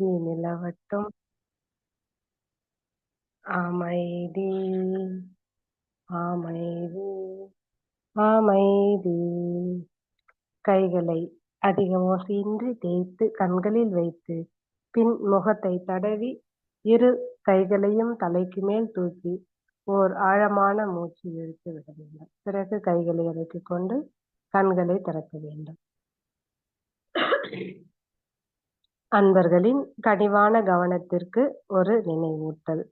அமைதி நிலவட்டும். அமைதி அமைதி அமைதி. கைகளை அதிக ஓசையின்றி தேய்த்து கண்களில் வைத்து பின் முகத்தை தடவி இரு கைகளையும் தலைக்கு மேல் தூக்கி ஓர் ஆழமான மூச்சு இழுத்து விட வேண்டும். பிறகு கைகளை அடக்கிக் கொண்டு கண்களை திறக்க வேண்டும். அன்பர்களின் கனிவான கவனத்திற்கு ஒரு நினைவூட்டல்.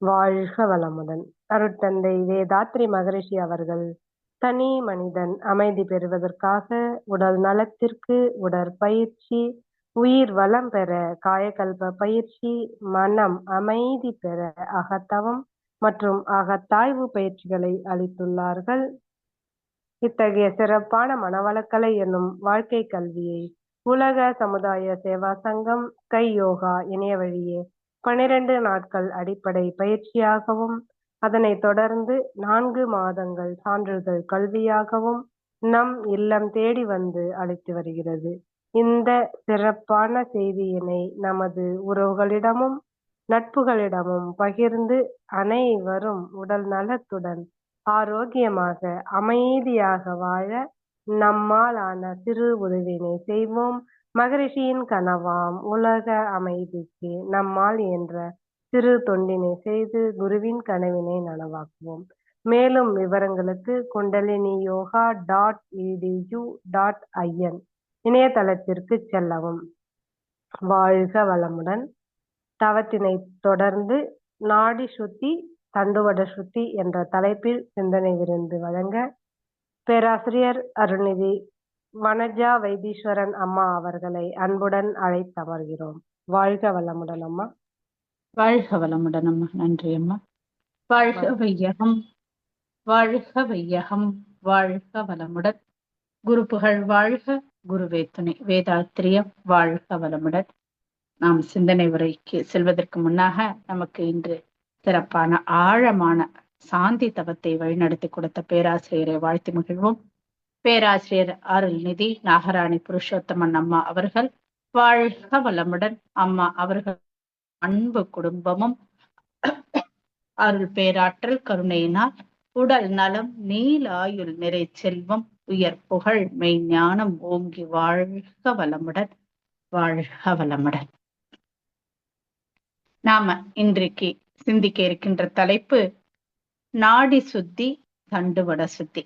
வாழ்க வளமுடன். அருட்தந்தை வேதாத்ரி மகரிஷி அவர்கள் தனி மனிதன் அமைதி பெறுவதற்காக உடல் நலத்திற்கு உடற்பயிற்சி, உயிர் வளம் பெற காயகல்ப பயிற்சி, மனம் அமைதி பெற அகத்தவம் மற்றும் அகத்தாய்வு பயிற்சிகளை அளித்துள்ளார்கள். இத்தகைய சிறப்பான மனவளக்கலை என்னும் வாழ்க்கை கல்வியை உலக சமுதாய சேவா சங்கம் கை யோகா இணைய வழியே 12 நாட்கள் அடிப்படை பயிற்சியாகவும் அதனைத் தொடர்ந்து 4 மாதங்கள் சான்றிதழ் கல்வியாகவும் நம் இல்லம் தேடி வந்து அளித்து வருகிறது. இந்த சிறப்பான செய்தியினை நமது உறவுகளிடமும் நட்புகளிடமும் பகிர்ந்து அனைவரும் உடல் நலத்துடன் ஆரோக்கியமாக அமைதியாக வாழ நம்மாலான சிறு உதவினை செய்வோம். மகரிஷியின் கனவாம் உலக அமைதிக்கு நம்மால் என்ற சிறு தொண்டினை செய்து குருவின் கனவினை நனவாக்குவோம். மேலும் விவரங்களுக்கு kundaliniyoga.edu.in இணையதளத்திற்கு செல்லவும். வாழ்க வளமுடன். தவத்தினை தொடர்ந்து நாடி சுத்தி தண்டுவட சுத்தி என்ற தலைப்பில் சிந்தனை விருந்து வழங்க பேராசிரியர் அருள்நிதி வனஜா வைத்தீஸ்வரன் அம்மா அவர்களை அன்புடன் அழைத்தமர்கிறோம். வாழ்க வளமுடன் அம்மா. வாழ்க வளமுடன் அம்மா. நன்றி அம்மா. வாழ்க வையகம், வாழ்க வையகம், வாழ்க வளமுடன். குரு புகழ் வாழ்க, குருவே துணை. வேதாத்திரியம் வாழ்க வளமுடன். நாம் சிந்தனை உரைக்கு செல்வதற்கு முன்னாக நமக்கு இன்று சிறப்பான ஆழமான சாந்தி தவத்தை வழிநடத்தி கொடுத்த பேராசிரியரை வாழ்த்தி மகிழ்வோம். பேராசிரியர் அருள்நிதி நாகராணி புருஷோத்தமன் அம்மா அவர்கள் வாழ்க வளமுடன். அம்மா அவர்கள் அன்பு குடும்பமும் அருள் பேராற்றல் கருணையினால் உடல் நலம் நீலாயுள் நிறை செல்வம் உயர் புகழ் மெய்ஞானம் ஓங்கி வாழ்க வளமுடன், வாழ்க வளமுடன். நாம இன்றைக்கு சிந்திக்க இருக்கின்ற தலைப்பு நாடி சுத்தி தண்டுவட சுத்தி.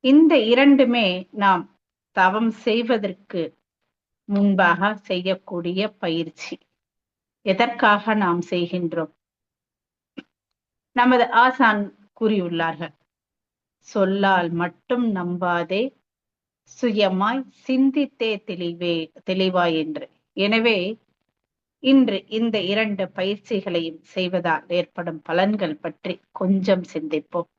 இந்த இரண்டுமே நாம் தவம் செய்வதற்கு முன்பாக செய்யக்கூடிய பயிற்சி. எதற்காக நாம் செய்கின்றோம்? நமது ஆசான் கூறியுள்ளார்கள், சொல்லால் மட்டும் நம்பாதே, சுயமாய் சிந்தித்தே தெளிவாய் என்று. எனவே இன்று இந்த 2 பயிற்சிகளையும் செய்வதால் ஏற்படும் பலன்கள் பற்றி கொஞ்சம் சிந்திப்போம்.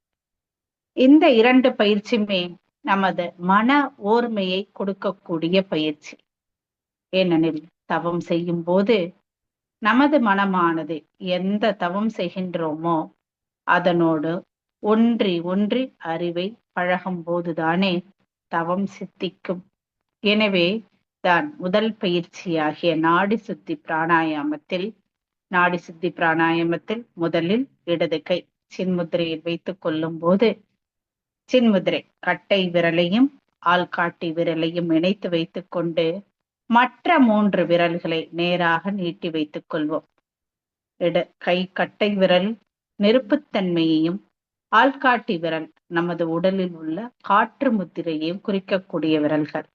இந்த 2 பயிற்சியுமே நமது மன ஓர்மையை கொடுக்கக்கூடிய பயிற்சி. ஏனெனில் தவம் செய்யும் போது நமது மனமானது எந்த தவம் செய்கின்றோமோ அதனோடு ஒன்றி அறிவை பழகும் போதுதானே தவம் சித்திக்கும். எனவே தான் முதல் பயிற்சியாகிய நாடி சுத்தி பிராணாயாமத்தில் முதலில் இடது கை சின்முத்திரையில் வைத்துக் கொள்ளும் போது சின்முத்திரை கட்டை விரலையும் ஆள்காட்டி விரலையும் இணைத்து வைத்துக் கொண்டு மற்ற 3 விரல்களை நேராக நீட்டி வைத்துக் கொள்வோம். கட்டை விரல் நெருப்புத்தன்மையையும் ஆள்காட்டி விரல் நமது உடலில் உள்ள காற்று முத்திரையையும் குறிக்கக்கூடிய விரல்கள்.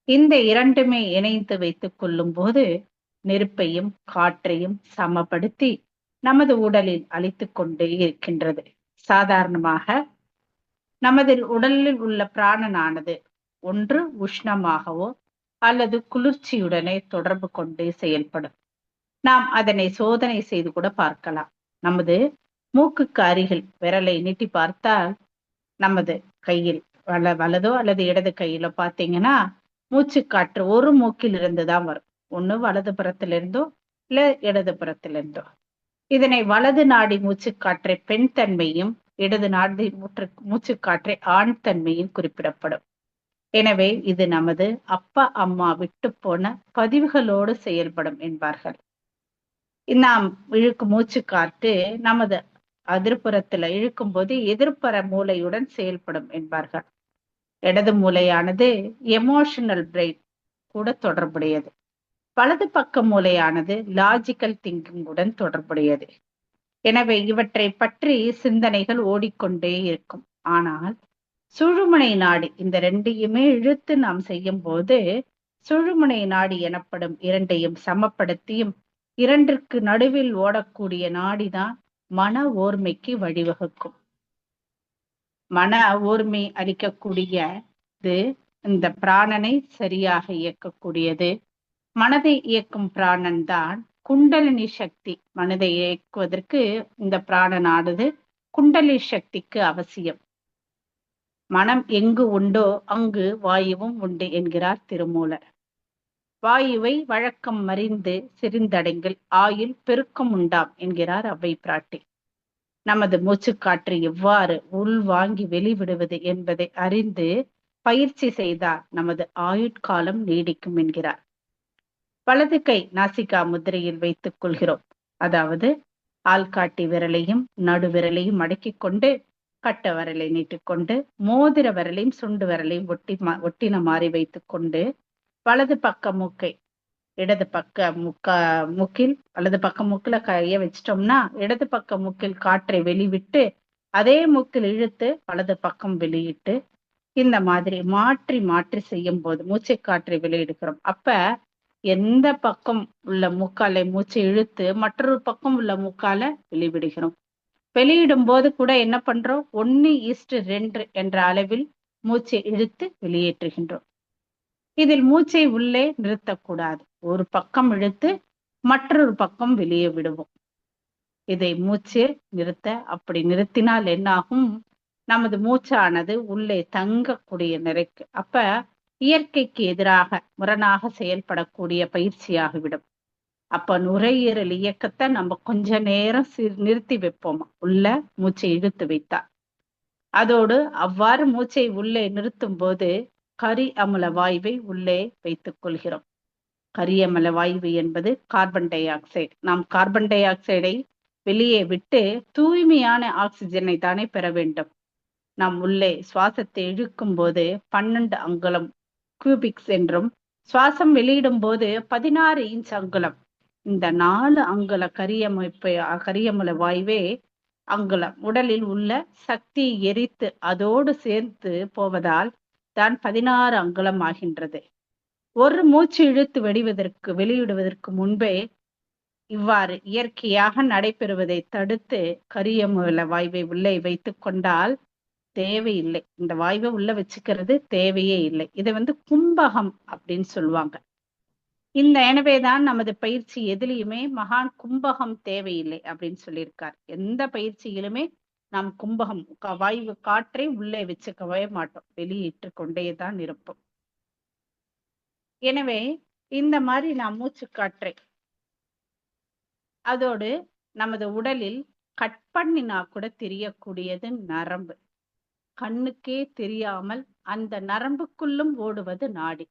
இந்த இரண்டுமே இணைத்து வைத்துக் கொள்ளும் போது நெருப்பையும் காற்றையும் சமப்படுத்தி நமது உடலில் அளித்துக் கொண்டே இருக்கின்றது. சாதாரணமாக நமது உடலில் உள்ள பிராணனானது ஒன்று உஷ்ணமாகவோ அல்லது குளிர்ச்சியுடனே தொடர்பு கொண்டே செயல்படும். நாம் அதனை சோதனை செய்து கூட பார்க்கலாம். நமது மூக்குக்கு அருகில் விரலை நீட்டி பார்த்தால் நமது கையில் வலதோ அல்லது இடது கையிலோ பார்த்தீங்கன்னா மூச்சு காற்று ஒரு மூக்கில் இருந்துதான் வரும். ஒண்ணு வலது புறத்திலிருந்தோ இல்ல இடது புறத்திலிருந்தோ. இதனை வலது நாடி மூச்சு காற்றை பெண் தன்மையும் இடது நாடி மூச்சு காற்றை ஆண் தன்மையும் குறிப்பிடப்படும். எனவே இது நமது அப்பா அம்மா விட்டு போன பதிவுகளோடு செயல்படும் என்பார்கள். நாம் இழுக்கும் மூச்சு காற்று நமது எதிர்ப்புறத்துல இழுக்கும் போது எதிர்ப்புற மூளையுடன் செயல்படும் என்பார்கள். இடது மூளையானது எமோஷனல் பிரெயின் கூட தொடர்புடையது. வலது பக்க மூளையானது லாஜிக்கல் திங்கிங் உடன் தொடர்புடையது. எனவே இவற்றை பற்றி சிந்தனைகள் ஓடிக்கொண்டே இருக்கும். ஆனால் சுழுமுனை நாடி இந்த ரெண்டையுமே இழுத்து நாம் செய்யும் போது சுழுமுனை நாடி எனப்படும் இரண்டையும் சமப்படுத்தியும் இரண்டிற்கு நடுவில் ஓடக்கூடிய நாடிதான் மன ஓர்மைக்கு வழிவகுக்கும். மன ஓர்மை அளிக்கக்கூடியது இந்த பிராணனை சரியாக இயக்கக்கூடியது. மனதை இயக்கும் பிராணன் தான் குண்டலினி சக்தி. மனதை இயக்குவதற்கு இந்த பிராணனானது குண்டலினி சக்திக்கு அவசியம். மனம் எங்கு உண்டோ அங்கு வாயுவும் உண்டு என்கிறார் திருமூலர். வாயுவை வழக்கம் மறிந்து சிறிந்தடைங்கள் ஆயுள் பெருக்கம் உண்டாம் என்கிறார் அவ்வை பிராட்டி. நமது மூச்சுக்காற்று எவ்வாறு உள்வாங்கி வெளிவிடுவது என்பதை அறிந்து பயிற்சி செய்தால் நமது ஆயுட்காலம் நீடிக்கும் என்கிறார். வலது கை நாசிகா முத்திரையில் வைத்துக் கொள்கிறோம். அதாவது ஆள்காட்டி விரலையும் நடு விரலையும் அடக்கிக் கொண்டு கட்ட விரலை நீட்டிக்கொண்டு மோதிர விரலையும் சுண்டு விரலையும் ஒட்டின மாறி வைத்துக் கொண்டு வலது பக்க மூக்கை இடது பக்க மூக்கில் வலது பக்க மூக்கில கைய வச்சிட்டோம்னா இடது பக்க மூக்கில் காற்றை வெளிவிட்டு அதே மூக்கில் இழுத்து வலது பக்கம் வெளியிட்டு இந்த மாதிரி மாற்றி மாற்றி செய்யும் போது மூச்சை காற்றை வெளியிடுகிறோம். அப்ப எந்த பக்கம் உள்ள மூக்காலை மூச்சை இழுத்து மற்றொரு பக்கம் உள்ள மூக்கால வெளிவிடுகிறோம். வெளியிடும் போது கூட என்ன பண்றோம், 1:2 என்ற அளவில் மூச்சை இழுத்து வெளியேற்றுகின்றோம். இதில் மூச்சை உள்ளே நிறுத்தக்கூடாது. ஒரு பக்கம் இழுத்து மற்றொரு பக்கம் வெளியே விடுவோம். இதை மூச்சு நிறுத்த அப்படி நிறுத்தினால் என்னாகும், நமது மூச்சானது உள்ளே தங்கக்கூடிய நிறைக்கு. அப்ப இயற்கைக்கு எதிராக முரணாக செயல்படக்கூடிய பயிற்சியாகிவிடும். அப்ப நுரையீரல் இயக்கத்தை நம்ம கொஞ்ச நேரம் நிறுத்தி வைப்போமா உள்ள மூச்சை இழுத்து வைத்தா. அதோடு அவ்வாறு மூச்சை உள்ளே நிறுத்தும் போது கரி அமில வாயுவை உள்ளே வைத்துக் கொள்கிறோம். கரியமில வாயு என்பது கார்பன் டை ஆக்சைடு. நாம் கார்பன் டை ஆக்சைடை வெளியே விட்டு தூய்மையான ஆக்சிஜனை தானே பெற வேண்டும். நாம் உள்ளே சுவாசத்தை இழுக்கும் போது 12 அங்குலம் கியூபிக்ஸ் என்றும் சுவாசம் வெளியிடும் போது 16 இன்ச் அங்குலம். இந்த 4 அங்குல கரியமில வாயுவே அங்குலம் உடலில் உள்ள சக்தி எரித்து அதோடு சேர்த்து போவதால் தான் 16 அங்குலம் ஆகின்றது. ஒரு மூச்சு இழுத்து வெளியிடுவதற்கு முன்பே இவ்வாறு இயற்கையாக நடைபெறுவதை தடுத்து கரியமில வாயுவை உள்ளே வைத்துக் கொண்டால் தேவையில்லை. இந்த வாயுவை உள்ள வச்சுக்கிறது தேவையே இல்லை. இதை கும்பகம் அப்படின்னு சொல்லுவாங்க. எனவேதான் நமது பயிற்சி எதிலையுமே மகான் கும்பகம் தேவையில்லை அப்படின்னு சொல்லியிருக்கார். எந்த பயிற்சியிலுமே நாம் கும்பகம் வாயு காற்றை உள்ளே வச்சுக்கவே மாட்டோம், வெளியிட்டு கொண்டேதான் இருப்போம். எனவே இந்த மாதிரி நாம் மூச்சு காற்றை அதோடு நமது உடலில் கட் பண்ணினா கூட தெரியக்கூடியது நரம்பு. கண்ணுக்கே தெரியாமல் அந்த நரம்புக்குள்ளும் ஓடுவது நாடி.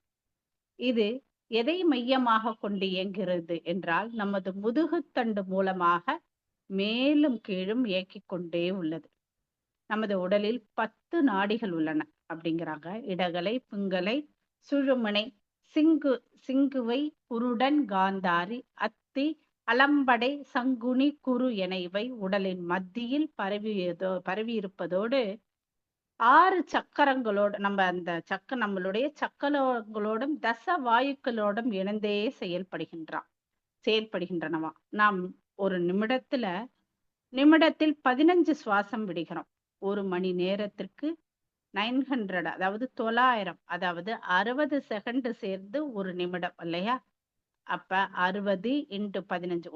இது எதை மையமாக கொண்டு இயங்குகிறது என்றால் நமது முதுகுத்தண்டு மூலமாக மேலும் கீழும் இயக்கிக் கொண்டே உள்ளது. நமது உடலில் 10 நாடிகள் உள்ளன அப்படிங்கிறாங்க. இடகலை, பிங்கலை, சுழுமுனை, சிங்குவை, புருடன், காந்தாரி, அத்தி, அலம்படை, சங்குனி, குரு என இவை உடலின் மத்தியில் பரவி இருப்பதோடு 6 சக்கரங்களோடு நம்மளுடைய சக்கரங்களோடும் தச வாயுக்களோடும் இணைந்தே செயல்படுகின்றனவா. நாம் ஒரு நிமிடத்தில் 15 சுவாசம் விடுகிறோம். 1 மணி நேரத்திற்கு 900 அதாவது 900 அதாவது 60 செகண்ட் சேர்ந்து 1 நிமிடம் இல்லையா. அப்ப 60 × 15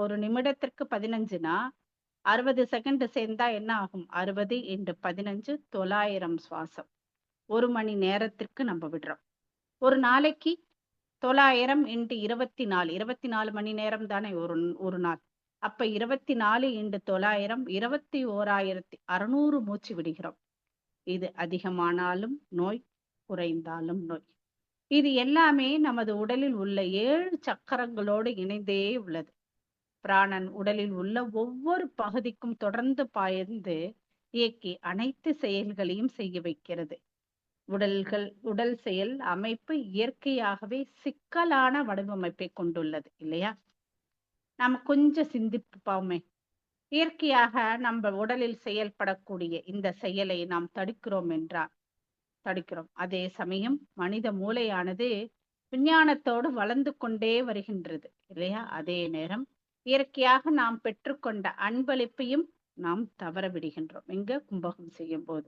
ஒரு நிமிடத்திற்கு 15னா 60 செகண்ட் சேர்ந்தா என்ன ஆகும், 60 × 15 900 சுவாசம் 1 மணி நேரத்திற்கு நம்ம விடுறோம். ஒரு நாளைக்கு 900 × 24 24 மணி நேரம் தானே ஒரு நாள். அப்ப 24 × 900 21,600 மூச்சு விடுகிறோம். இது அதிகமானாலும் நோய், குறைந்தாலும் நோய். இது எல்லாமே நமது உடலில் உள்ள 7 சக்கரங்களோடு இணைந்தே உள்ளது. பிராணன் உடலில் உள்ள ஒவ்வொரு பகுதிக்கும் தொடர்ந்து பாய்ந்து இயக்கி அனைத்து செயல்களையும் செய்ய வைக்கிறது. உடல் செயல் அமைப்பு இயற்கையாகவே சிக்கலான வடிவமைப்பை கொண்டுள்ளது இல்லையா? நாம கொஞ்சம் சிந்திப்போமே. இயற்கையாக நம்ம உடலில் செயல்படக்கூடிய இந்த செயலை நாம் தடுக்கிறோம் என்றால் தடுக்கிறோம். அதே சமயம் மனித மூளையானது விஞ்ஞானத்தோடு வளர்ந்து கொண்டே வருகின்றது இல்லையா? அதே நேரம் இயற்கையாக நாம் பெற்றுக்கொண்ட அன்பளிப்பையும் நாம் தவற விடுகின்றோம் எங்க கும்பகம் செய்யும் போது.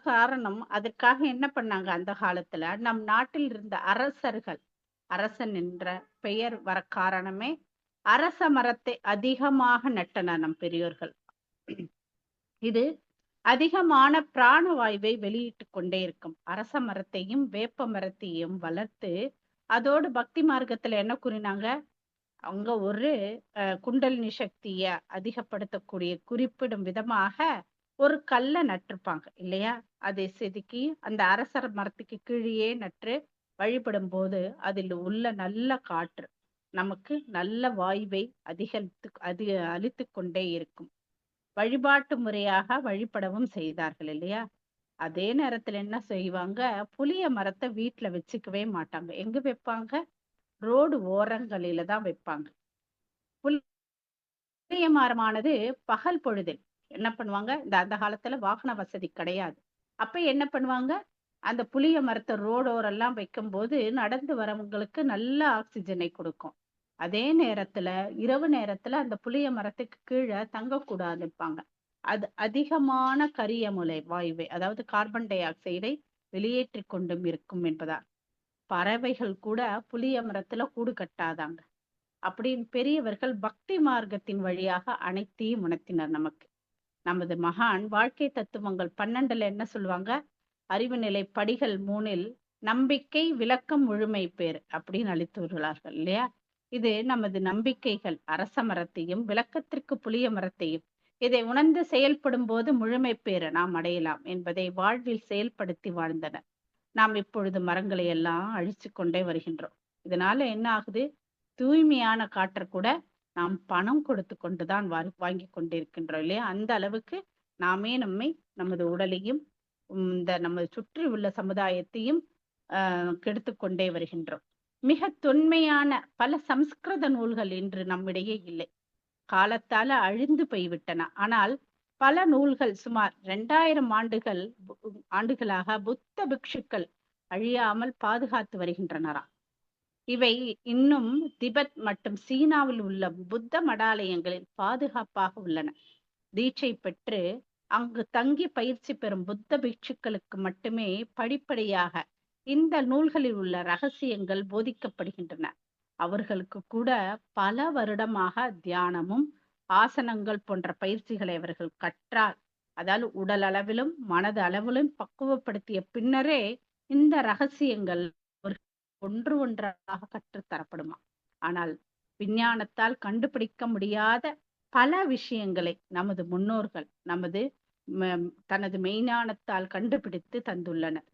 காரணம் அதற்காக என்ன பண்ணாங்க அந்த காலத்துல? நம் நாட்டில் இருந்த அரசர்கள், அரசன் என்ற பெயர் வர காரணமே அரச மரத்தை அதிகமாக நட்டனர் நம் பெரியோர்கள். இது அதிகமான பிராணவாயுவை வெளியிட்டு கொண்டே இருக்கும். அரச மரத்தையும் வேப்ப மரத்தையும் வளர்த்து அதோடு பக்தி மார்க்கத்துல என்ன கூறினாங்க? அங்க ஒரு குண்டலினி சக்திய அதிகப்படுத்தக்கூடிய குறிப்பிடும் விதமாக ஒரு கல்லை நட்டிருப்பாங்க இல்லையா? அதை செதுக்கி அந்த அரசர் மரத்துக்கு கீழே நட்டு வழிபடும் போது அதில் உள்ள நல்ல காற்று நமக்கு நல்ல வாயுவை அளித்து கொண்டே இருக்கும். வழிபாட்டு முறையாக வழிபடவும் செய்தார்கள் இல்லையா? அதே நேரத்துல என்ன செய்வாங்க? புளிய மரத்தை வீட்டுல வச்சுக்கவே மாட்டாங்க. எங்க வைப்பாங்க? ரோடு ஓரங்களில தான் வைப்பாங்க. புளிய மரமானது பகல் பொழுதில் என்ன பண்ணுவாங்க? அந்த காலத்துல வாகன வசதி கிடையாது. அப்ப என்ன பண்ணுவாங்க? அந்த புளிய மரத்தை ரோடோரெல்லாம் வைக்கும் போது நடந்து வரவங்களுக்கு நல்ல ஆக்சிஜனை கொடுக்கும். அதே நேரத்துல இரவு நேரத்துல அந்த புளிய மரத்துக்கு கீழே தங்கக்கூடாதுப்பாங்க. அது அதிகமான கரியமுலை வாயுவை, அதாவது கார்பன் டை ஆக்சைடை வெளியேற்றி கொண்டும் இருக்கும் என்பதால் பறவைகள் கூட புளிய மரத்துல கூடு கட்டாதாங்க. அப்படின்னு பெரியவர்கள் பக்தி மார்க்கத்தின் வழியாக அனைத்தையும் உணர்த்தினர் நமக்கு. நமது மகான் வாழ்க்கை தத்துவங்கள் 12ல என்ன சொல்லுவாங்க? அறிவு நிலை படிகள் 3ல் நம்பிக்கை விளக்கம் முழுமை பேர் அப்படின்னு அளித்துள்ளார்கள் இல்லையா? இது நமது நம்பிக்கைகள் அரச மரத்தையும் விளக்கத்திற்கு புளிய மரத்தையும் இதை உணர்ந்து செயல்படும் போது முழுமை பேரை நாம் அடையலாம் என்பதை வாழ்வில் செயல்படுத்தி வாழ்ந்தனர். நாம் இப்பொழுது மரங்களை எல்லாம் அழிச்சு கொண்டே வருகின்றோம். இதனால என்ன ஆகுது? தூய்மையான காற்றை கூட நாம் பணம் கொடுத்து கொண்டுதான் வாங்கி கொண்டிருக்கின்றோம் இல்லையா? அந்த அளவுக்கு நாமே நமது உடலையும் இந்த நம்ம சுற்றி உள்ள சமுதாயத்தையும் கெடுத்து கொண்டே வருகின்றோம். மிக தொன்மையான பல சம்ஸ்கிருத நூல்கள் இன்று நம்மிடையே இல்லை, காலத்தால அழிந்து போய்விட்டன. ஆனால் பல நூல்கள் சுமார் 2000 ஆண்டுகளாக புத்த பிக்ஷுக்கள் அழியாமல் பாதுகாத்து வருகின்றனராம். இவை இன்னும் திபெத் மற்றும் சீனாவில் உள்ள புத்த மடாலயங்களில் பாதுகாப்பாக உள்ளன. தீட்சை பெற்று அங்கு தங்கி பயிற்சி பெறும் புத்த பிக்ஷுக்களுக்கு மட்டுமே படிப்படியாக இந்த நூல்களில் உள்ள ரகசியங்கள் போதிக்கப்படுகின்றன. அவர்களுக்கு கூட பல வருடமாக தியானமும் ஆசனங்கள் போன்ற பயிற்சிகளை அவர்கள் கற்றால், அதாவது உடல் அளவிலும் மனது அளவிலும் பக்குவப்படுத்திய பின்னரே இந்த ரகசியங்கள் ஒன்று ஒன்றாக கற்றுத்தரப்படுமா. ஆனால் விஞ்ஞானத்தால் கண்டுபிடிக்க முடியாத பல விஷயங்களை நமது முன்னோர்கள் தனது மெய்ஞானத்தால் கண்டுபிடித்து தந்துள்ளனர்.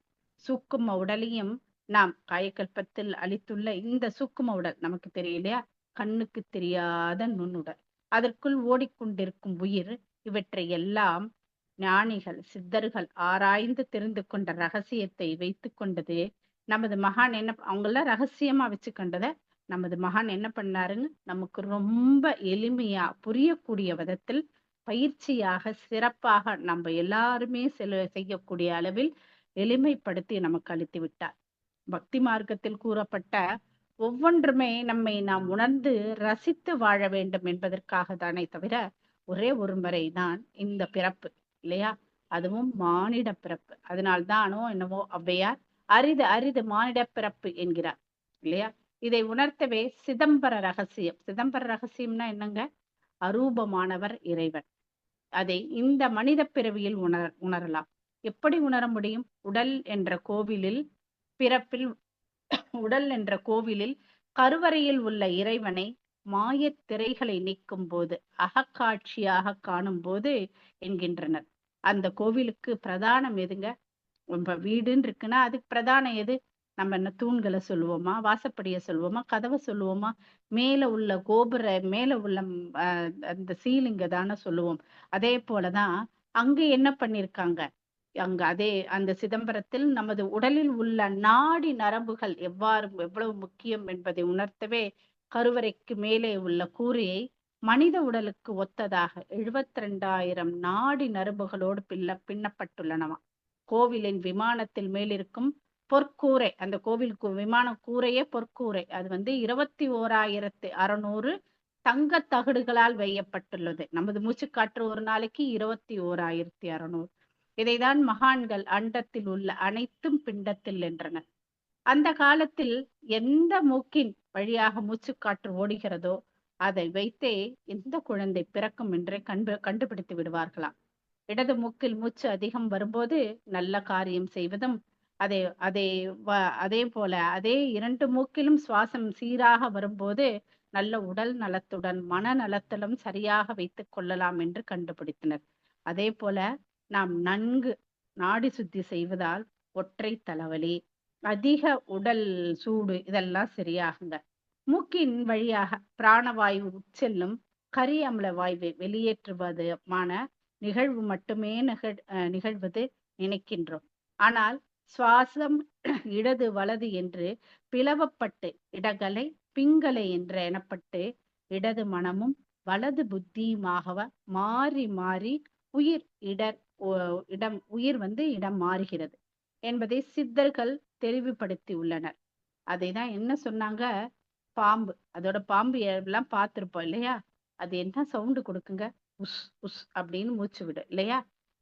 சூக்கும உடலையும் நாம் காயக்கல்பத்தில் அளித்துள்ள இந்த சூக்கும உடல் நமக்கு தெரியலையா? கண்ணுக்கு தெரியாத நுண்ணுடல், அதற்குள் ஓடிக்கொண்டிருக்கும் உயிர், இவற்றை எல்லாம் ஞானிகள் சித்தர்கள் ஆராய்ந்து தெரிந்து கொண்ட ரகசியத்தை வைத்து கொண்டது நமது மகான். அவங்கெல்லாம் ரகசியமா வச்சுக்கொண்டத நமது மகான் என்ன பண்ணாருன்னு நமக்கு ரொம்ப எளிமையா புரியக்கூடிய விதத்தில் பயிற்சியாக சிறப்பாக நம்ம எல்லாருமே செய்யக்கூடிய அளவில் எளிமைப்படுத்தி நமக்கு அளித்து விட்டார். பக்தி மார்க்கத்தில் கூறப்பட்ட ஒவ்வொன்றுமே நாம் உணர்ந்து ரசித்து வாழ வேண்டும் என்பதற்காக தானே தவிர ஒரே ஒரு முறை தான் இந்த பிறப்பு இல்லையா? அதுவும் மானிட பிறப்பு. அதனால்தானோ என்னவோ ஔவையார் அரிது அரிது மானிட பிறப்பு என்கிறார் இல்லையா? இதை உணர்த்தவே சிதம்பர ரகசியம்னா என்னங்க? அரூபமானவர் இறைவன். அதை இந்த மனித பிறவியில் உணரலாம். எப்படி உணர முடியும்? உடல் என்ற கோவிலில் கருவறையில் உள்ள இறைவனை மாயத் திரைகளை நீக்கும் போது அகக்காட்சியாக காணும் போது என்கின்றனர். அந்த கோவிலுக்கு பிரதானம் எதுங்க? இப்ப வீடுன்னு இருக்குன்னா அதுக்கு பிரதானம் எது? நம்ம என்ன தூண்களை சொல்லுவோமா, வாசப்படியை சொல்லுவோமா, கதவை சொல்லுவோமா, மேல உள்ள மேல உள்ள அந்த சீலிங்க தானே சொல்லுவோம். அதே போலதான் அங்க என்ன பண்ணிருக்காங்க, அங்க அதே அந்த சிதம்பரத்தில் நமது உடலில் உள்ள நாடி நரம்புகள் எவ்வளவு முக்கியம் என்பதை உணர்த்தவே கருவறைக்கு மேலே உள்ள கூரையை மனித உடலுக்கு ஒத்ததாக 72,000 நாடி நரம்புகளோடு பின்னப்பட்டுள்ளனவா. கோவிலின் விமானத்தில் மேலிருக்கும் பொற்கூரை, அந்த கோவிலுக்கு விமான கூரையே பொற்கூரை, அது 21,600 தங்க தகடுகளால் வேயப்பட்டுள்ளது. நமது மூச்சுக்காற்று ஒரு நாளைக்கு 21,600. இதைதான் மகான்கள் அண்டத்தில் உள்ள அனைத்தும் பிண்டத்தில் என்றனர். அந்த காலத்தில் எந்த மூக்கின் வழியாக மூச்சுக்காற்று ஓடுகிறதோ அதை வைத்தே எந்த குழந்தை பிறக்கும் என்றே கண்டுபிடித்து விடுவார்களாம். இடது மூக்கில் மூச்சு அதிகம் வரும்போது நல்ல காரியம் செய்வதும், அதே அதே அதே போல அதே இரண்டு மூக்கிலும் சுவாசம் சீராக வரும்போது நல்ல உடல் நலத்துடன் மன நலத்திலும் சரியாக வைத்துக் கொள்ளலாம் என்று கண்டுபிடித்தனர். அதே போல நாம் நன்கு நாடி சுத்தி செய்வதால் ஒற்றை தலைவலி, அதிக உடல் சூடு இதெல்லாம் சரியாகுங்க. மூக்கின் வழியாக பிராணவாயு உட்செல்லும் கரி அமில வாயுவை வெளியேற்றுவதுமான நிகழ்வு மட்டுமே நிகழ்வது நினைக்கின்றோம். ஆனால் சுவாசம் இடது வலது என்று பிளவப்பட்டு இடகலை பிங்கலை என்று எனப்பட்டு இடது மனமும் வலது புத்தியுமாக மாறி மாறி உயிர் இடம் மாறுகிறது என்பதை சித்தர்கள் தெளிவுபடுத்தி உள்ளனர். அதைதான் என்ன சொன்னாங்க, பாம்பு, அதோட பாம்பு எல்லாம் பார்த்திருப்போம் இல்லையா, அது என்ன சவுண்டு கொடுக்குங்க, உஸ் உஸ் அப்படின்னு மூச்சு விடு இல்லையா.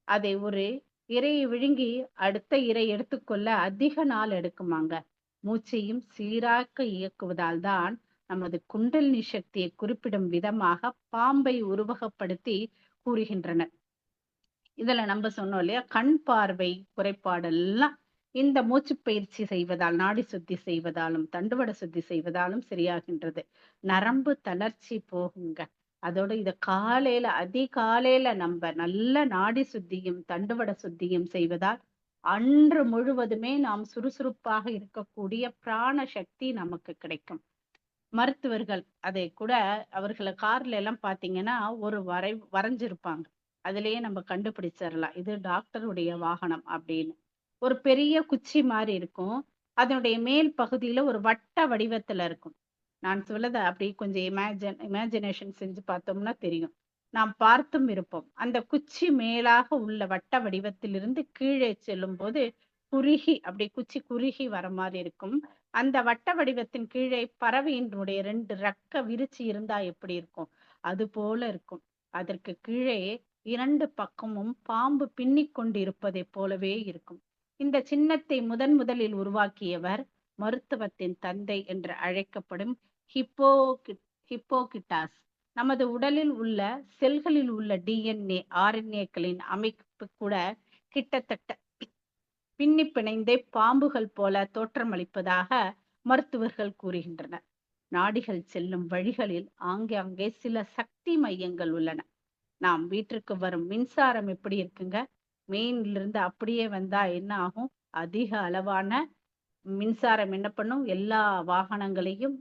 அதை ஒரு இரையை விழுங்கி அடுத்த இரை எடுத்துக்கொள்ள அதிக நாள் எடுக்குமாங்க. மூச்சையும் சீராக்க இயக்குவதால் தான் நமது குண்டலினி சக்தியை குறிப்பிடும் விதமாக பாம்பை உருவகப்படுத்தி கூறுகின்றனர். இதுல நம்ம சொன்னோம் இல்லையா, கண் பார்வை குறைபாடெல்லாம் இந்த மூச்சு பயிற்சி செய்வதால், நாடி சுத்தி செய்வதாலும் தண்டுவட சுத்தி செய்வதாலும் சரியாகின்றது. நரம்பு தளர்ச்சி போகுங்க. அதோட இத காலையில அதிகாலையில நம்ம நல்ல நாடி சுத்தியும் தண்டுவட சுத்தியும் செய்வதால் அன்று முழுவதுமே நாம் சுறுசுறுப்பாக இருக்கக்கூடிய பிராண சக்தி நமக்கு கிடைக்கும். மருத்துவர்கள் அதை கூட அவர்களை கார்ல எல்லாம் பாத்தீங்கன்னா ஒரு வரைஞ்சிருப்பாங்க, அதுலயே நம்ம கண்டுபிடிச்சிடலாம் இது டாக்டருடைய வாகனம் அப்படின்னு. ஒரு பெரிய குச்சி மாதிரி இருக்கும், அதனுடைய மேல் பகுதியில ஒரு வட்ட வடிவத்துல இருக்கும். நான் சொல்லத அப்படி கொஞ்சம் இமேஜினேஷன் செஞ்சு பார்த்தோம்னா தெரியும், நாம் பார்த்தும் இருப்போம். அந்த குச்சி மேலாக உள்ள வட்ட வடிவத்திலிருந்து கீழே செல்லும் போது குறுகி அப்படி குச்சி குறுகி வர மாதிரி இருக்கும். அந்த வட்ட வடிவத்தின் கீழே பறவையினுடைய 2 ரெக்க விரிச்சு இருந்தா எப்படி இருக்கும், அது போல இருக்கும். அதற்கு கீழே 2 பக்கமும் பாம்பு பின்னிக் கொண்டிருப்பதை போலவே இருக்கும். இந்த சின்னத்தை முதலில் உருவாக்கியவர் மருத்துவத்தின் தந்தை என்று அழைக்கப்படும் ஹிப்போகிட்டாஸ். நமது உடலில் உள்ள செல்களில் உள்ள DNA RNAக்களின் அமைப்பு கூட கிட்டத்தட்ட பின்னி பிணைந்தே பாம்புகள் போல தோற்றமளிப்பதாக மருத்துவர்கள் கூறுகின்றனர். நாடிகள் செல்லும் வழிகளில் ஆங்காங்கே சில சக்தி மையங்கள் உள்ளன. நாம் வீட்டிற்கு வரும் மின்சாரம் எப்படி இருக்குங்க, மெயின்ல இருந்து அப்படியே வந்தா என்ன ஆகும், அதிக அளவான மின்சாரம் என்ன பண்ணும், எல்லா வாகனங்களையும்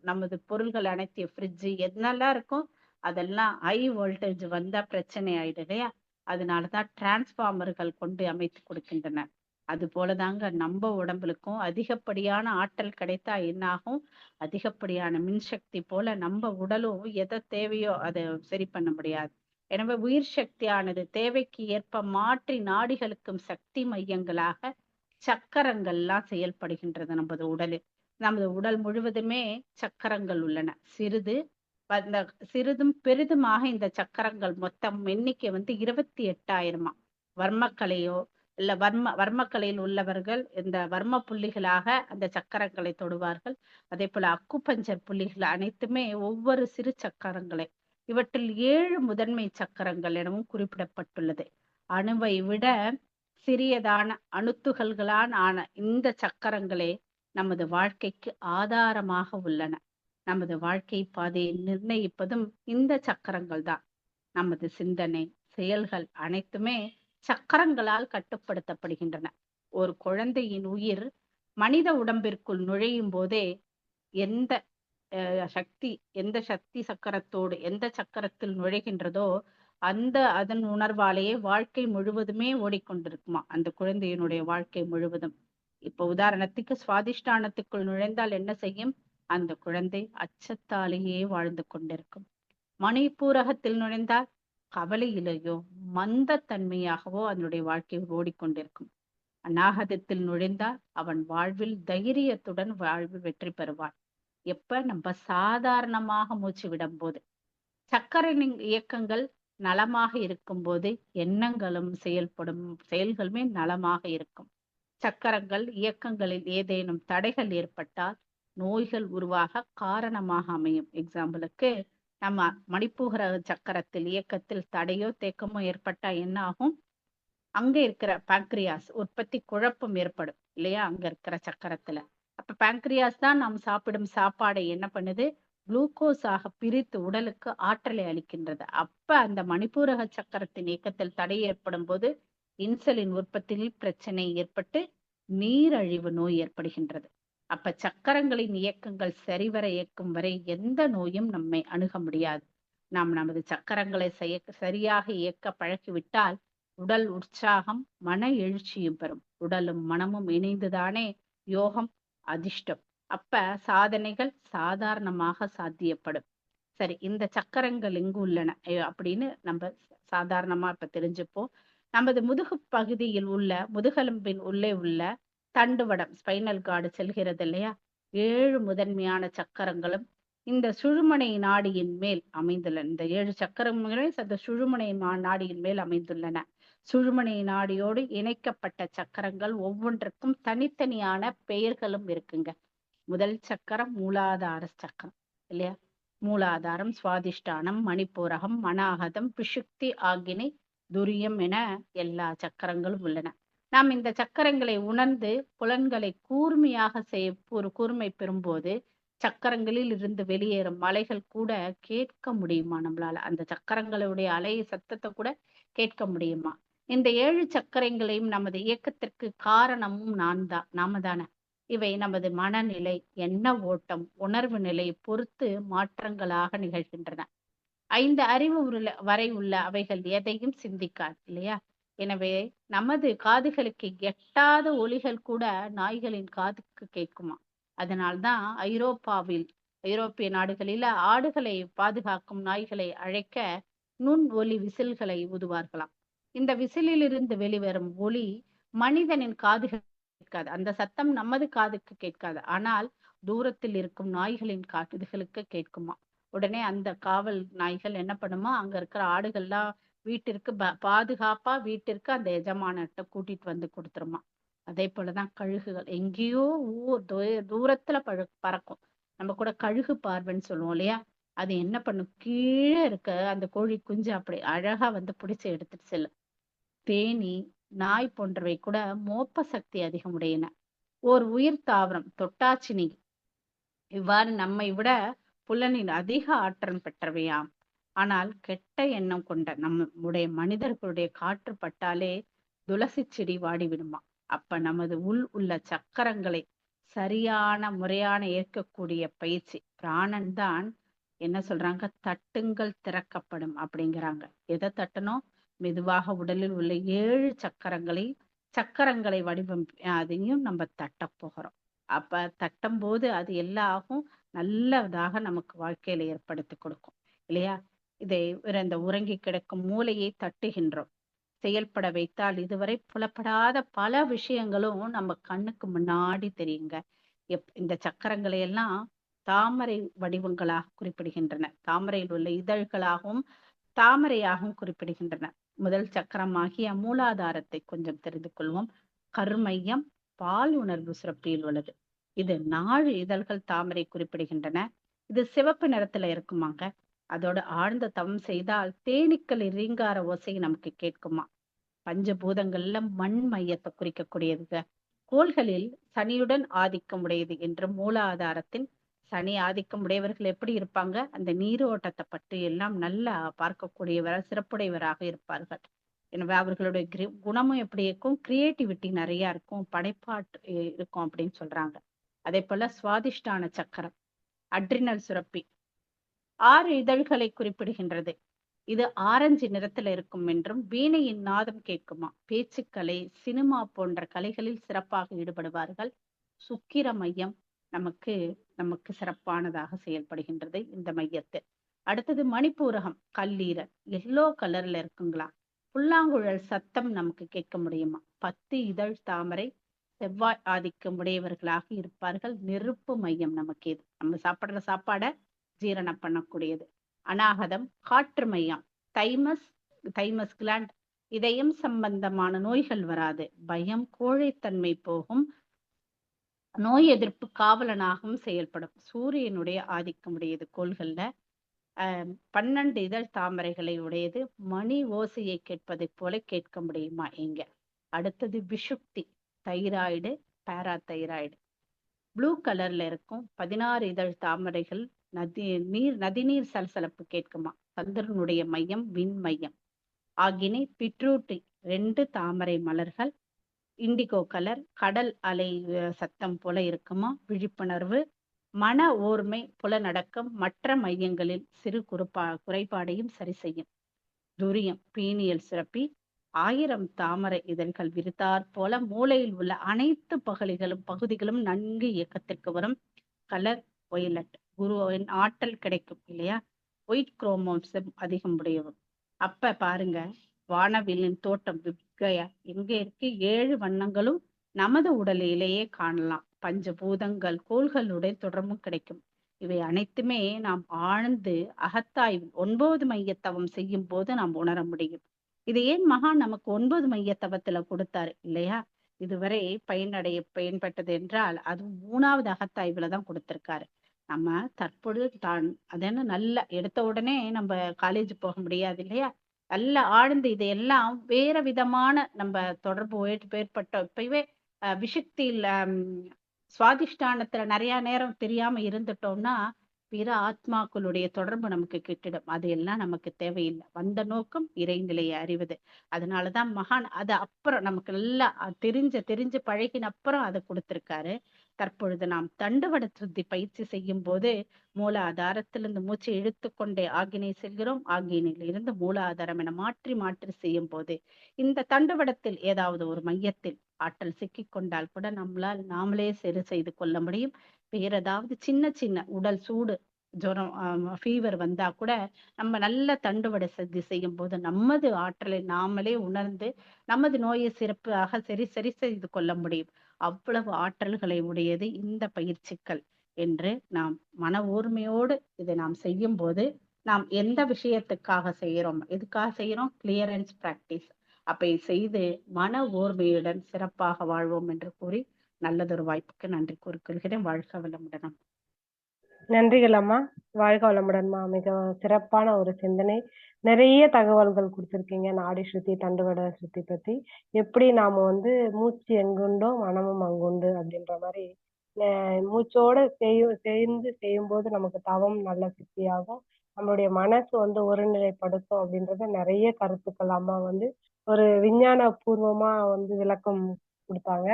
நமது பொருள்கள் அனைத்து ஃப்ரிட்ஜ் என்னெல்லாம் இருக்கும் அதெல்லாம் ஹை வோல்டேஜ் வந்தா பிரச்சனை ஆயிடும் இல்லையா. அதனாலதான் டிரான்ஸ்பார்மர்கள் கொண்டு அமைத்து கொடுக்கின்றன. அது போலதாங்க நம்ம உடம்புக்கும் அதிகப்படியான ஆற்றல் கிடைத்தா என்ன ஆகும், அதிகப்படியான மின்சக்தி போல நம்ம உடலும் எதை தேவையோ அதை சரி பண்ண முடியாது. எனவே உயிர் சக்தியானது தேவைக்கு ஏற்ப மாற்றி நாடிகளுக்கும் சக்தி மையங்களாக சக்கரங்கள்லாம் செயல்படுகின்றது. நமது உடல் முழுவதுமே சக்கரங்கள் உள்ளன. சிறிதும் பெரிதுமாக இந்த சக்கரங்கள் மொத்தம் எண்ணிக்கை 28,000. வர்மக்கலையோ இல்ல வர்மக்கலையில் உள்ளவர்கள் இந்த வர்ம புள்ளிகளாக அந்த சக்கரங்களை தொடுவார்கள். அதே போல அக்குபஞ்சர் புள்ளிகள் அனைத்துமே ஒவ்வொரு சிறு சக்கரங்களை, இவற்றில் 7 முதன்மை சக்கரங்கள் எனவும் குறிப்பிடப்பட்டுள்ளது. அணுவை விட சிறியதான அணுத்துகள்களால் ஆன இந்த சக்கரங்களே நமது வாழ்க்கைக்கு ஆதாரமாக உள்ளன. நமது வாழ்க்கை பாதையை நிர்ணயிப்பதும் இந்த சக்கரங்கள் தான். நமது சிந்தனை செயல்கள் அனைத்துமே சக்கரங்களால் கட்டுப்படுத்தப்படுகின்றன. ஒரு குழந்தையின் உயிர் மனித உடம்பிற்குள் நுழையும் போதே எந்த சக்தி எந்த சக்தி சக்கரத்தோடு எந்த சக்கரத்தில் நுழைகின்றதோ அதன் உணர்வாலேயே வாழ்க்கை முழுவதுமே ஓடிக்கொண்டிருக்குமா அந்த குழந்தையினுடைய வாழ்க்கை முழுவதும். இப்ப உதாரணத்துக்கு சுவாதிஷ்டானத்துக்குள் நுழைந்தால் என்ன செய்யும்? அந்த குழந்தை அச்சத்தாலேயே வாழ்ந்து கொண்டிருக்கும். மணிப்பூரகத்தில் நுழைந்தால் கவலையிலேயோ மந்தத்தன்மையாகவோ அதனுடைய வாழ்க்கை ஓடிக்கொண்டிருக்கும். அநாகதத்தில் நுழைந்தால் அவன் வாழ்வில் தைரியத்துடன் வாழ்வில் வெற்றி பெறுவான். எப்ப நம்ம சாதாரணமாக மூச்சு விடும் போது. சக்கரனின் இயக்கங்கள் நலமாக இருக்கும் போது எண்ணங்களும் செயல்களுமே நலமாக இருக்கும். சக்கரங்கள் இயக்கங்களில் ஏதேனும் தடைகள் ஏற்பட்டால் நோய்கள் உருவாக காரணமாக அமையும். எக்ஸாம்பிளுக்கு நம்ம மணிப்பூர சக்கரத்தில் இயக்கத்தில் தடையோ தேக்கமோ ஏற்பட்டா என்ன ஆகும்? அங்க இருக்கிற பாங்க்ரியாஸ் உற்பத்தி குழப்பம் ஏற்படும் இல்லையா? அங்க இருக்கிற சக்கரத்துல. அப்ப பாங்க்ரியாஸ் தான் நாம் சாப்பிடும் சாப்பாடை என்ன பண்ணுது? குளுக்கோஸாக பிரித்து உடலுக்கு ஆற்றலை அளிக்கின்றது. அப்ப அந்த மணிப்பூரக சக்கரத்தின் இயக்கத்தில் தடை ஏற்படும் போது இன்சுலின் உற்பத்தியில் பிரச்சனை ஏற்பட்டு நீரழிவு நோய் ஏற்படுகின்றது. அப்ப சக்கரங்களின் இயக்கங்கள் சரிவர இயக்கும் வரை எந்த நோயும் நம்மை அணுக முடியாது. நாம் நமது சக்கரங்களை சரியாக இயக்க பழக்கிவிட்டால் உடல் உற்சாகம் மன எழுச்சியும் பெறும். உடலும் மனமும் இணைந்துதானே யோகம் அதிர்ஷ்டம். அப்ப சாதனைகள் சாதாரணமாக சாத்தியப்படும். சரி, இந்த சக்கரங்கள் எங்கு உள்ளன அப்படின்னு நம்ம சாதாரணமா இப்ப தெரிஞ்சுப்போம். நமது முதுகு பகுதியில் உள்ள முதுகெலும்பின் உள்ளே உள்ள தண்டுவடம் ஸ்பைனல் கார்டு செல்கிறது இல்லையா? 7 முதன்மையான சக்கரங்களும் இந்த சுழுமனை நாடியின் மேல் அமைந்துள்ளன. இந்த 7 சக்கரங்களும் அந்த சுழுமனை நாடியின் மேல் அமைந்துள்ளன. சுழுமனை நாடியோடு இணைக்கப்பட்ட சக்கரங்கள் ஒவ்வொன்றுக்கும் தனித்தனியான பெயர்களும் இருக்குங்க. முதல் சக்கரம் மூலாதார சக்கரம் இல்லையா? மூலாதாரம், சுவாதிஷ்டானம், மணிப்பூரகம், அநாகதம், பிஷுக்தி, ஆகினி, துரியம் என எல்லா சக்கரங்களும் உள்ளன. நாம் இந்த சக்கரங்களை உணர்ந்து புலன்களை கூர்மையாக கூர்மை பெறும்போது சக்கரங்களில் இருந்து வெளியேறும் அலைகள் கூட கேட்க முடியுமா நம்மளால? அந்த சக்கரங்களுடைய அலை சத்தத்தை கூட கேட்க முடியுமா? இந்த 7 சக்கரங்களையும் நமது இயக்கத்திற்கு காரணமும் நாம தானே. இவை நமது மனநிலை, எண்ண ஓட்டம், உணர்வு நிலை பொறுத்து மாற்றங்களாக நிகழ்கின்றன. 5 அறிவு வரை உள்ள அவைகள் எதையும் சிந்திக்காது இல்லையா? எனவே நமது காதுகளுக்கு எட்டாத ஒலிகள் கூட நாய்களின் காதுக்கு கேட்குமா? அதனால்தான் ஐரோப்பிய நாடுகளில ஆடுகளை பாதுகாக்கும் நாய்களை அழைக்க நுண் ஒலி விசில்களை ஊதுவார்களாம். இந்த விசிலிலிருந்து வெளிவரும் ஒலி மனிதனின் காதுகள் கேட்காது. அந்த சத்தம் நமது காதுக்கு கேட்காது. ஆனால் தூரத்தில் இருக்கும் நாய்களின் காதுகளுக்கு கேட்குமா? உடனே அந்த காவல் நாய்கள் என்ன பண்ணுமா? அங்க இருக்கிற ஆடுகள்லாம் வீட்டிற்கு பாதுகாப்பா வீட்டிற்கு அந்த எஜமானர்கிட்ட கூட்டிட்டு வந்து கொடுத்துருமா. அதே போலதான் கழுகுகள் எங்கேயோ தூரத்துல பறக்கும். நம்ம கூட கழுகு பார்வைன்னு சொல்லுவோம் இல்லையா? அது என்ன பண்ணும்? கீழே இருக்க அந்த கோழி குஞ்சு அப்படி அழகா வந்து பிடிச்சு எடுத்துட்டு செல்லும். தேனி, நாய் போன்றவை கூட மோப்ப சக்தி அதிகமுடையன. ஓர் உயிர் தாவரம் தொட்டாச்சினி இவ்வாறு நம்மை விட புலனின் அதிக ஆற்றல் பெற்றவையாம். ஆனால் கெட்ட எண்ணம் கொண்ட நம்முடைய மனிதர்களுடைய காற்று பட்டாலே துளசி செடி வாடிவிடுமா. அப்ப நமது உள்ள சக்கரங்களை சரியான முறையான ஏற்கக்கூடிய பயிற்சி பிராணன் தான் என்ன சொல்றாங்க? தட்டுங்கள் திறக்கப்படும் அப்படிங்கிறாங்க. எதை தட்டணும்? மெதுவாக உடலில் உள்ள 7 சக்கரங்களை வடிவம் அதையும் நம்ம தட்ட போகிறோம். அப்ப தட்டும் போது அது எல்லாகும் நல்லதாக நமக்கு வாழ்க்கையில ஏற்படுத்தி கொடுக்கும் இல்லையா? இதை இந்த உறங்கி கிடக்கும் மூளையை தட்டுகின்றோம். செயல்பட வைத்தால் இதுவரை புலப்படாத பல விஷயங்களும் நம்ம கண்ணுக்கு முன்னாடி தெரியுங்க. இந்த சக்கரங்களை எல்லாம் தாமரை வடிவங்களாக குறிப்பிடுகின்றன. தாமரையில் உள்ள இதழ்களாகவும் தாமரையாகவும் குறிப்பிடுகின்றன. முதல் சக்கரமாகிய மூலாதாரத்தை கொஞ்சம் தெரிந்து கொள்வோம். கருமையம் பால் உணர்வு சுரப்பியில் உள்ளது. இது 4 இதழ்கள் தாமரை குறிப்பிடுகின்றன. இது சிவப்பு நிறத்துல இருக்குமாங்க. அதோட ஆழ்ந்த தவம் செய்தால் தேனீக்கள் ரீங்கார ஓசை நமக்கு கேட்குமா. பஞ்சபூதங்கள்ல மண் மையத்தை குறிக்கக்கூடியதுங்க. கோள்களில் சனியுடன் ஆதிக்கம் உடையது என்று மூலாதாரத்தின் சனி ஆதிக்கம் உடையவர்கள் எப்படி இருப்பாங்க? அந்த நீரோட்டத்தை பற்றி எல்லாம் நல்லா பார்க்கக்கூடியவர், சிறப்புடையவராக இருப்பார்கள். எனவே அவர்களுடைய குணமும் எப்படி இருக்கும், கிரியேட்டிவிட்டி நிறைய இருக்கும், படைப்பாட்டு இருக்கும் அப்படின்னு சொல்றாங்க. அதே போல சுவாதிஷ்டான சக்கரம், அட்ரினல் சுரப்பி 6 இதழ்களை குறிப்பிடுகின்றது. இது ஆரஞ்சு நிறத்துல இருக்கும் என்றும் வீணையின் நாதம் கேட்குமா. பேச்சுக்கலை, சினிமா போன்ற கலைகளில் சிறப்பாக ஈடுபடுவார்கள். சுக்கிர மையம் நமக்கு நமக்கு சிறப்பானதாக செயல்படுகின்றது இந்த மையத்தில். அடுத்தது மணிப்பூரகம், கல்லீரல் எல்லோ கலர்ல இருக்குங்களா. புல்லாங்குழல் சத்தம் நமக்கு கேட்க முடியுமா. 10 இதழ் தாமரை, செவ்வாய் ஆதிக்கம் உடையவர்களாக இருப்பார்கள். நெருப்பு மையம் நமக்கு இது, நம்ம சாப்பிடுற சாப்பாடை ஜீரணம் பண்ணக்கூடியது. அநாகதம் காற்று மையம், தைமஸ் தைமஸ் கிளாண்ட், இதயம் சம்பந்தமான நோய்கள் வராது. பயம் கோழைத்தன்மை போகும். நோய் எதிர்ப்பு காவலனாகவும் செயல்படும். சூரியனுடைய ஆதிக்கம் உடையது கோள்கள்ல. 12 இதழ் தாமரைகளை உடையது. மணி ஓசையை கேட்பதைப் போல கேட்க முடியுமா எங்க. அடுத்தது விஷுக்தி, தைராய்டு, பாராதைராய்டு ப்ளூ கலர்ல இருக்கும். 16 இதழ் தாமரைகள். நதிநீர் சலசலப்பு கேட்குமா. சந்திரனுடைய மையம் விண் மையம். ஆகினை பிட்ரூட்டி 2 தாமரை மலர்கள். இண்டிகோ கலர், கடல் அலை சத்தம் போல இருக்குமா. விழிப்புணர்வு, மன ஓர்மை, புலனடக்கம், மற்ற மையங்களில் சிறு குறைபாடையும் சரி செய்யும். துரியம் பீனியல் சுரப்பி 1000 தாமரை இதழ்கள் விரித்தாற் போல மூளையில் உள்ள அனைத்து பகுதிகளும் நன்கு இயக்கத்திற்கு வரும். கலர் ஒயலட், குருவின் ஆற்றல் கிடைக்கும் இல்லையா. ஒயிட் குரோமோசம் அதிகம் உடையவும். அப்ப பாருங்க, வானவில்லின் தோட்டம் விப்கயா எங்க இருக்கு. 7 வண்ணங்களும் நமது உடலிலேயே காணலாம். பஞ்சபூதங்கள் கோள்களுடைய தொடர்பும் கிடைக்கும். இவை அனைத்துமே நாம் ஆழ்ந்து அகத்தாய்வு 9 மையத்தவம் செய்யும் போது நாம் உணர முடியும். இது ஏன் மகான் நமக்கு 9 மையத்தவத்துல கொடுத்தாரு இல்லையா. இதுவரை பயன்பட்டது என்றால் அது 3வது அகத்தாய்வுல தான் கொடுத்திருக்காரு. நம்ம தற்பொழுது தான் அதென்ன நல்லா எடுத்த உடனே நம்ம காலேஜ் போக முடியாது இல்லையா. நல்ல ஆழ்ந்து இதையெல்லாம் வேற விதமான நம்ம தொடர்பு ஏற்பட்ட இப்பவே விஷக்தியில சுவாதிஷ்டானத்துல நிறைய நேரம் தெரியாம இருந்துட்டோம்னா பிற ஆத்மாக்களுடைய தொடர்பு நமக்கு கிட்டிடும். அது எல்லாம் நமக்கு தேவையில்லை. வந்த நோக்கம் இறைநிலையை அறிவது. அதனாலதான் மகான் அது அப்புறம் நமக்கு நல்லா தெரிஞ்சு பழகின அப்புறம் அதை கொடுத்திருக்காரு. தற்பொழுது நாம் தண்டுவட சுத்தி பயிற்சி செய்யும் போது மூலாதாரத்திலிருந்து மூச்சை இழுத்து கொண்டே ஆகினை செல்கிறோம். ஆகினில் இருந்து மூலாதாரம் என மாற்றி செய்யும் போது இந்த தண்டுவடத்தில் ஏதாவது ஒரு மையத்தில் ஆற்றல் சிக்கிக் கொண்டால் கூட நாமளே சரி செய்து கொள்ள முடியும். வேற ஏதாவது சின்ன உடல் சூடு, ஜுரம், ஃபீவர் வந்தா கூட நம்ம நல்ல தண்டுவடை செய்யும் போது நமது ஆற்றலை நாமளே உணர்ந்து நமது நோயை சிறப்பாக சரி செய்து கொள்ள முடியும். அவ்வளவு ஆற்றல்களை உடையது இந்த பயிற்சிகள் என்று நாம் மன ஊர்மையோடு இதை நாம் செய்யும் போது நாம் எந்த விஷயத்துக்காக செய்யறோம், எதுக்காக செய்யறோம், கிளியரன்ஸ் பிராக்டிஸ். அப்படி செய்து மன ஓர்மையுடன் சிறப்பாக வாழ்வோம் என்று கூறி நல்லதொரு வாய்ப்புக்கு நன்றி கூறிக்கொள்கிறேன். வாழ்க வளமுடன். நன்றிகள் அம்மா. வாழ்க வளமுடன்மா. மிக சிறப்பான ஒரு சிந்தனை. நிறைய தகவல்கள் கொடுத்துருக்கீங்க. நாடி சுத்தி, தண்டுவட சுத்தி பத்தி. எப்படி நாம மூச்சு எங்குண்டோ மனமும் அங்குண்டு அப்படின்ற மாதிரி மூச்சோட சேர்ந்து செய்யும் போது நமக்கு தவம் நல்ல சித்தியாகும். நம்மளுடைய மனசு ஒருநிலைப்படுத்தும் அப்படின்றத நிறைய கருத்துக்கள் அம்மா ஒரு விஞ்ஞான பூர்வமா விளக்கம் கொடுத்தாங்க.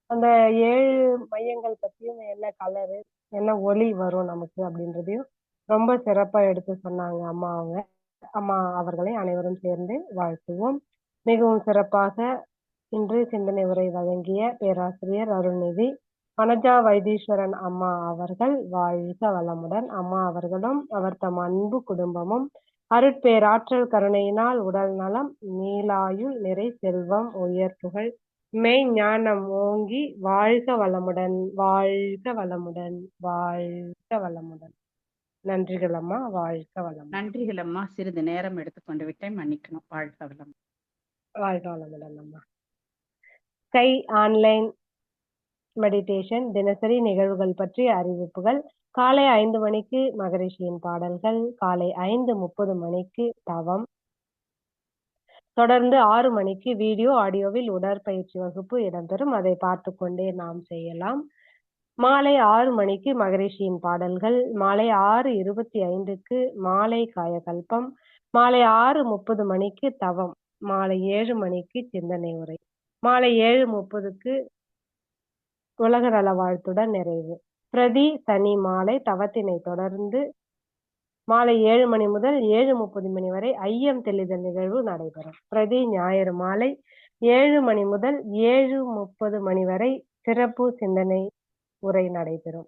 அந்த 7 மையங்கள் பத்தியும் என்ன கலரு, என்ன ஒளி வரும் நமக்கு அப்படின்றதையும் ரொம்ப சிறப்பா எடுத்து சொன்னாங்க அம்மா அவர்களை அனைவரும் சேர்ந்து வாழ்த்துவோம். மிகவும் சிறப்பாக இன்று சிந்தனை உரை வழங்கிய பேராசிரியர் அருள்நிதி வனஜா வைத்தீஸ்வரன் அம்மா அவர்கள் வாழ்க வளமுடன். அம்மா அவர்களும் அவர் தம் அன்பு குடும்பமும் அருட்பேராற்றல் கருணையினால் உடல் நலம், நீலாயுள், நிறை செல்வம், உயர் புகழ், மெய் ஞானம் ஓங்கி வாழ்க வளமுடன், வாழ்க வளமுடன், வாழ்க வளமுடன். நன்றிகள் அம்மா. வாழ்க வளமுடன். நன்றிகள் அம்மா. சிறிது நேரம் எடுத்துக்கொண்டு விட்டேன், மன்னிக்கணும். வாழ்க வளம். வாழ்க வளமுடன் அம்மா. ஸ்கை ஆன்லைன் மெடிடேஷன் தினசரி நிகழ்வுகள் பற்றிய அறிவிப்புகள். காலை 5 மணிக்கு மகரிஷியின் பாடல்கள், காலை 5:30 மணிக்கு தவம், தொடர்ந்து 6 மணிக்கு வீடியோ ஆடியோவில் உடற்பயிற்சி வகுப்பு இடம்பெறும். அதை பார்த்து கொண்டே நாம் செய்யலாம். மாலை 6 மணிக்கு மகரிஷியின் பாடல்கள், மாலை 6:25க்கு மாலை காயகல்பம், மாலை 6:30 மணிக்கு தவம், மாலை 7 மணிக்கு சிந்தனை உரை. மாலை 7:30க்கு உலக நல வாழ்த்துடன் நிறைவு. பிரதி சனி மாலை தவத்தினை தொடர்ந்து மாலை 7 மணி முதல் 7:30 மணி வரை ஐயம் தெளிதல் நிகழ்வு நடைபெறும். பிரதி ஞாயிறு மாலை 7 மணி முதல் 7:30 மணி வரை சிறப்பு சிந்தனை உரை நடைபெறும்.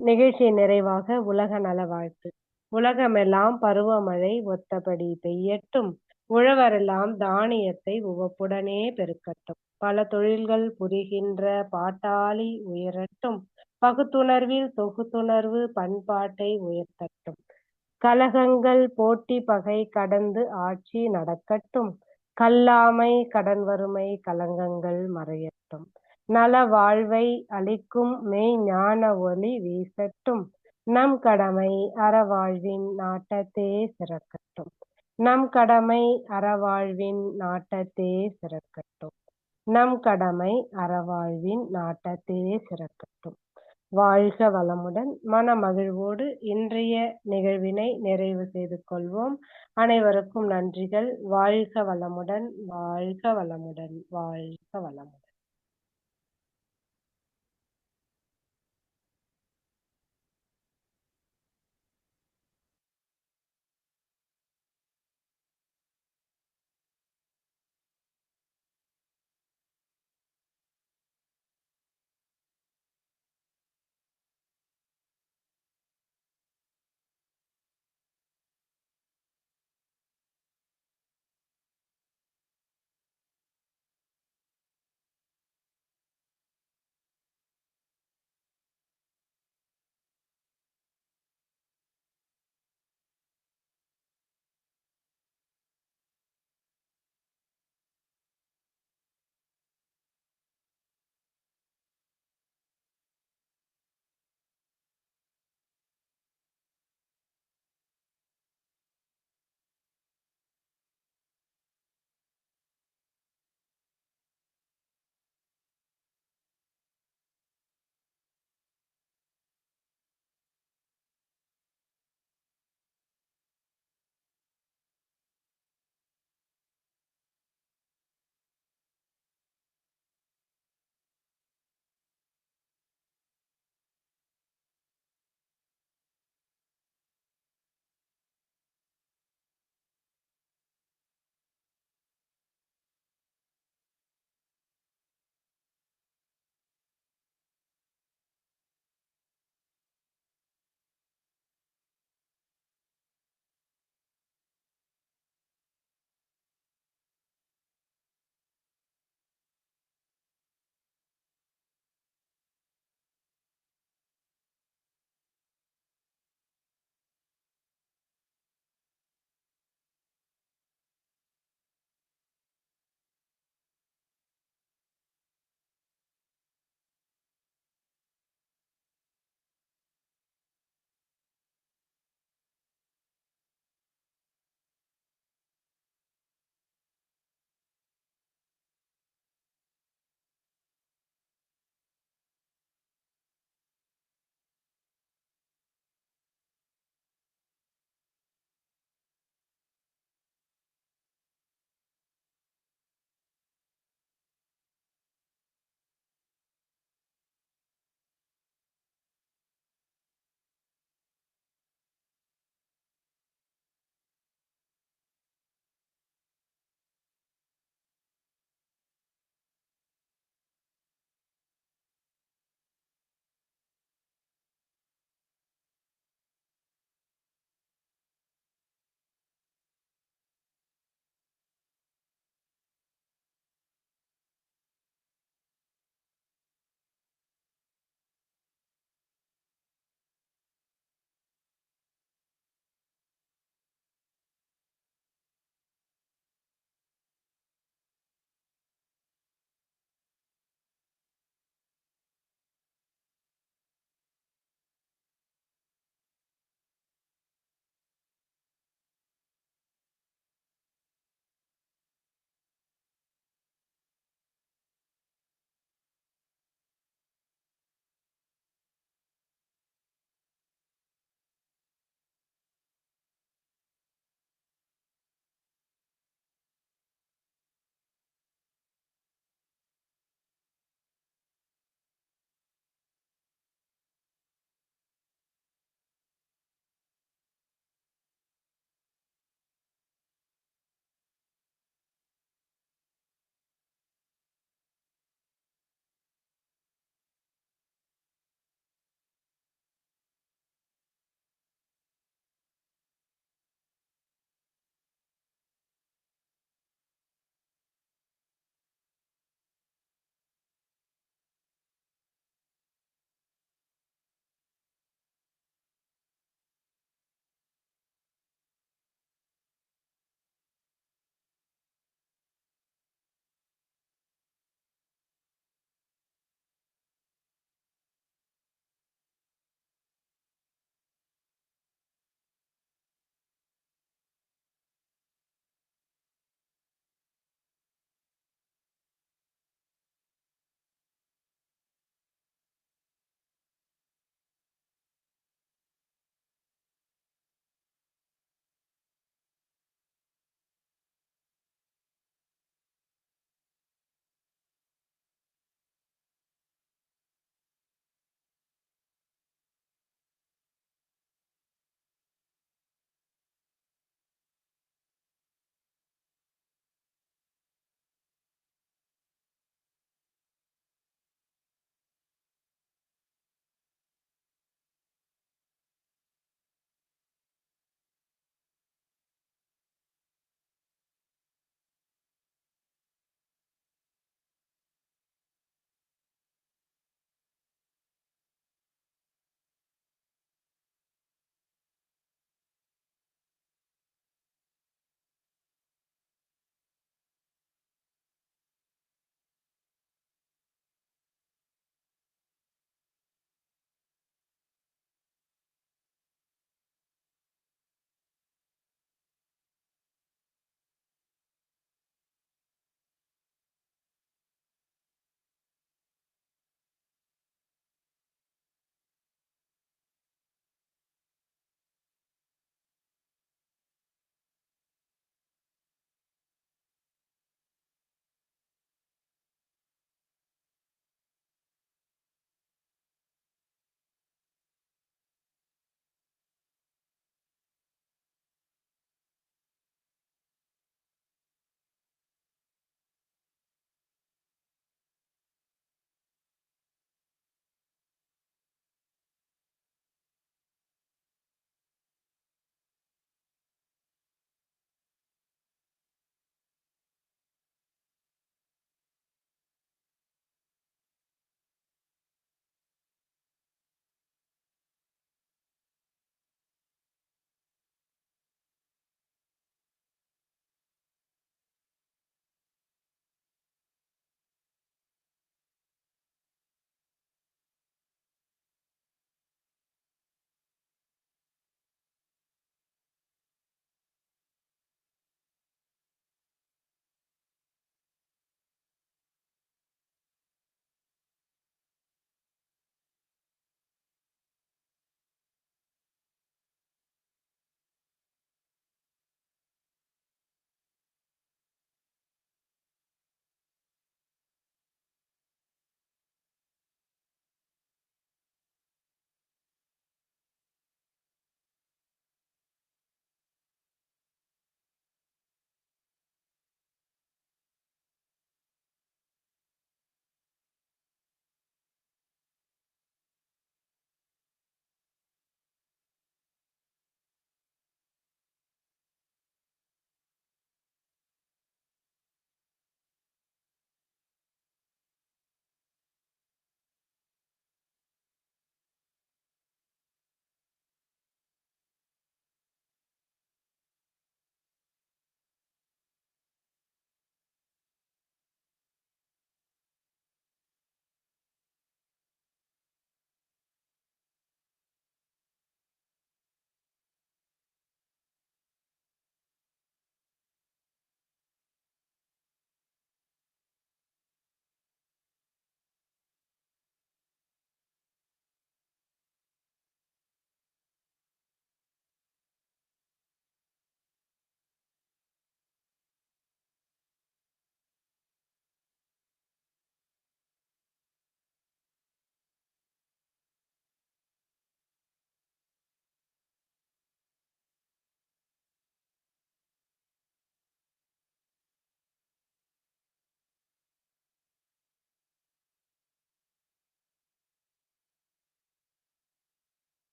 நிகழ்ச்சியின் நிறைவாக உலக நல வாழ்த்து. உலகமெல்லாம் பருவமழை ஒத்தபடி பெய்யட்டும், உழவரெல்லாம் தானியத்தை உவப்புடனே பெருக்கட்டும், பல தொழில்கள் புரிகின்ற பாட்டாளி உயரட்டும், பகுத்துணர்வில் தொகுத்துணர்வு பண்பாட்டை உயர்த்தட்டும், கலகங்கள் போட்டி பகை கடந்து ஆட்சி நடக்கட்டும், கல்லாமை கடன் வறுமை கலங்கங்கள் மறையட்டும், நல வாழ்வை அளிக்கும் மெய் ஞான ஒளி வீசட்டும், நம் கடமை அறவாழ்வின் நாட்டத்தே சிறக்கட்டும், நம் கடமை அறவாழ்வின் நாட்டத்தே சிறக்கட்டும், நம் கடமை அறவாழ்வின் நாட்டத்தே சிறக்கட்டும். வாழ்க வளமுடன். மன மகிழ்வோடு இன்றைய நிகழ்வினை நிறைவு செய்து கொள்வோம். அனைவருக்கும் நன்றிகள். வாழ்க வளமுடன், வாழ்க வளமுடன், வாழ்க வளமுடன்.